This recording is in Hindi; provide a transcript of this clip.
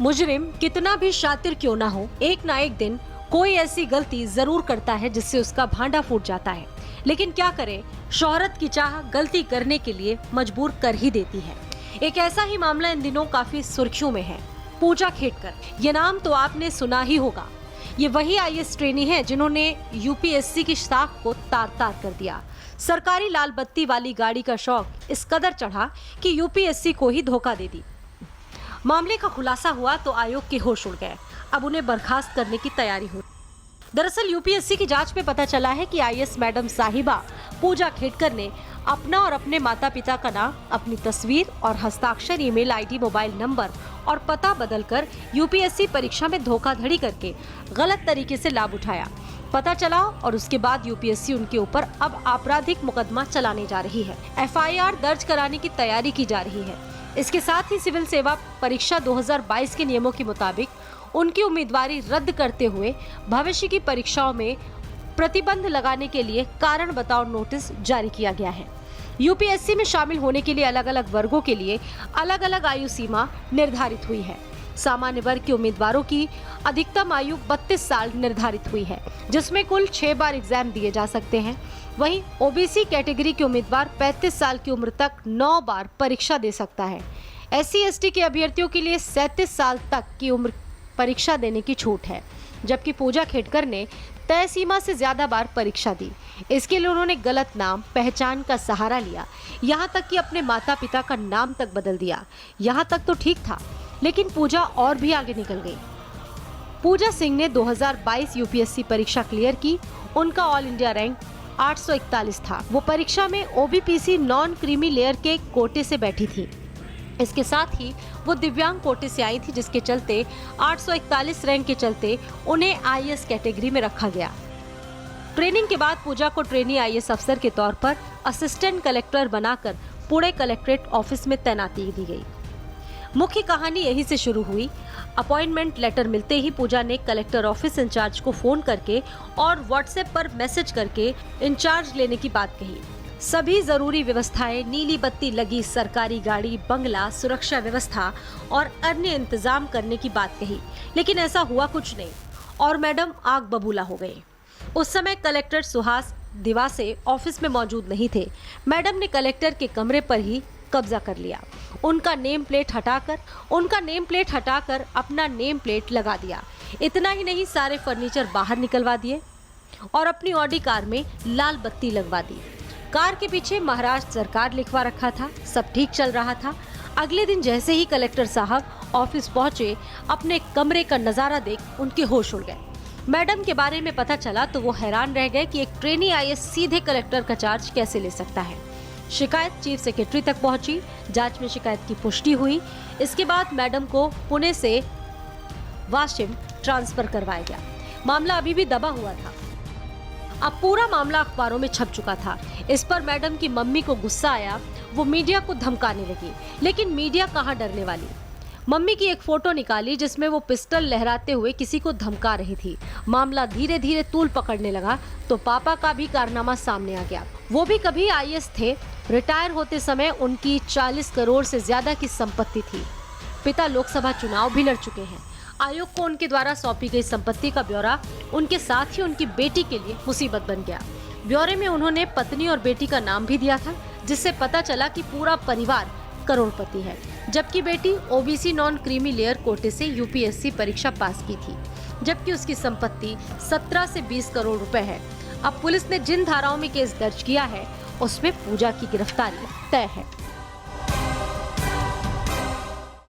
मुजरिम कितना भी शातिर क्यों ना हो, एक ना एक दिन कोई ऐसी गलती जरूर करता है जिससे उसका भांडा फूट जाता है। लेकिन क्या करे, शोहरत की चाह गलती करने के लिए मजबूर कर ही देती है। एक ऐसा ही मामला इन दिनों काफी सुर्खियों में है। पूजा खेडकर, ये नाम तो आपने सुना ही होगा। ये वही आईएएस ट्रेनी है जिन्होंने यूपीएससी की साख को तार तार कर दिया। सरकारी लाल बत्ती वाली गाड़ी का शौक इस कदर चढ़ा कि यूपीएससी को ही धोखा दे दी। मामले का खुलासा हुआ तो आयोग के होश उड़ गए। अब उन्हें बर्खास्त करने की तैयारी हुई। दरअसल यूपीएससी की जांच में पता चला है कि आईएएस मैडम साहिबा पूजा खेडकर ने अपना और अपने माता पिता का नाम, अपनी तस्वीर और हस्ताक्षर, ईमेल आईडी, मोबाइल नंबर और पता बदलकर यूपीएससी परीक्षा में धोखाधड़ी करके गलत तरीके से लाभ उठाया। पता चला और उसके बाद यूपीएससी उनके ऊपर अब आपराधिक मुकदमा चलाने जा रही है। एफआईआर दर्ज कराने की तैयारी की जा रही है। इसके साथ ही सिविल सेवा परीक्षा 2022 के नियमों के मुताबिक उनकी उम्मीदवारी रद्द करते हुए भविष्य की परीक्षाओं में प्रतिबंध लगाने के लिए कारण बताओ नोटिस जारी किया गया है। यूपीएससी में शामिल होने के लिए अलग अलग वर्गों के लिए अलग अलग आयु सीमा निर्धारित हुई है। सामान्य वर्ग के उम्मीदवारों की अधिकतम आयु 32 साल निर्धारित हुई है, जिसमें कुल 6 बार एग्जाम दिए जा सकते हैं। वहीं ओबीसी कैटेगरी के उम्मीदवार 35 साल की उम्र तक 9 बार परीक्षा दे सकता है। SC/ST के अभ्यर्थियों के लिए 37 साल तक की उम्र परीक्षा देने की छूट है, जबकि पूजा खेडकर ने तय सीमा से ज्यादा बार परीक्षा दी। इसके लिए उन्होंने गलत नाम, पहचान का सहारा लिया, यहाँ तक कि अपने माता पिता का नाम तक बदल दिया। यहाँ तक तो ठीक था, लेकिन पूजा और भी आगे निकल गई। पूजा सिंह ने 2022 यूपीएससी परीक्षा क्लियर की। उनका ऑल इंडिया रैंक 841 था। वो परीक्षा में ओबीपीसी नॉन क्रीमी लेयर के कोटे से बैठी थी। इसके साथ ही वो दिव्यांग कोटे से आई थी, जिसके चलते 841 रैंक के चलते उन्हें आईएएस कैटेगरी में रखा गया। ट्रेनिंग के बाद पूजा को ट्रेनी आईएएस अफसर के तौर पर असिस्टेंट कलेक्टर बनाकर पुणे कलेक्ट्रेट ऑफिस में तैनाती दी गई। मुख्य कहानी यहीं से शुरू हुई। अपॉइंटमेंट लेटर मिलते ही पूजा ने कलेक्टर ऑफिस इंचार्ज को फोन करके और व्हाट्सएप पर मैसेज करके इंचार्ज लेने की बात कही। सभी जरूरी व्यवस्थाएं, नीली बत्ती लगी सरकारी गाड़ी, बंगला, सुरक्षा व्यवस्था और अन्य इंतजाम करने की बात कही, लेकिन ऐसा हुआ कुछ नहीं और मैडम आग बबूला हो गए। उस समय कलेक्टर सुहास दिवासे ऑफिस में मौजूद नहीं थे। मैडम ने कलेक्टर के कमरे पर ही कब्जा कर लिया। उनका नेम प्लेट हटाकर अपना नेम प्लेट लगा दिया। इतना ही नहीं, सारे फर्नीचर बाहर निकलवा दिए और अपनी ऑडी कार में लाल बत्ती लगवा दी। कार के पीछे महाराष्ट्र सरकार लिखवा रखा था। सब ठीक चल रहा था। अगले दिन जैसे ही कलेक्टर साहब ऑफिस पहुंचे, अपने कमरे का नजारा देख उनके होश उड़ गए। मैडम के बारे में पता चला तो वो हैरान रह गए कि एक ट्रेनी आईएएस सीधे कलेक्टर का चार्ज कैसे ले सकता है। शिकायत चीफ सेक्रेटरी तक पहुंची। जांच में शिकायत की पुष्टि हुई। इसके बाद मैडम को पुणे से वाशिम ट्रांसफर करवाया गया। मामला अभी भी दबा हुआ था। अब पूरा मामला अखबारों में छप चुका था। इस पर मैडम की मम्मी को गुस्सा आया। वो मीडिया को धमकाने लगी, लेकिन मीडिया कहाँ डरने वाली। मम्मी की एक फोटो निकाली जिसमें वो पिस्टल लहराते हुए किसी को धमका रही थी। मामला धीरे धीरे तूल पकड़ने लगा तो पापा का भी कारनामा सामने आ गया। वो भी कभी आईएएस थे। रिटायर होते समय उनकी 40 करोड़ से ज्यादा की संपत्ति थी। पिता लोकसभा चुनाव भी लड़ चुके हैं। आयोग को उनके द्वारा सौंपी गई संपत्ति का ब्यौरा उनके साथ ही उनकी बेटी के लिए मुसीबत बन गया। ब्यौरे में उन्होंने पत्नी और बेटी का नाम भी दिया था, जिससे पता चला कि पूरा परिवार करोड़पति है, जबकि बेटी ओबीसी नॉन क्रीमी लेयर कोटे से यूपीएससी परीक्षा पास की थी, जबकि उसकी संपत्ति 17 से 20 करोड़ रुपए है। अब पुलिस ने जिन धाराओं में केस दर्ज किया है, उसमें पूजा की गिरफ्तारी तय है।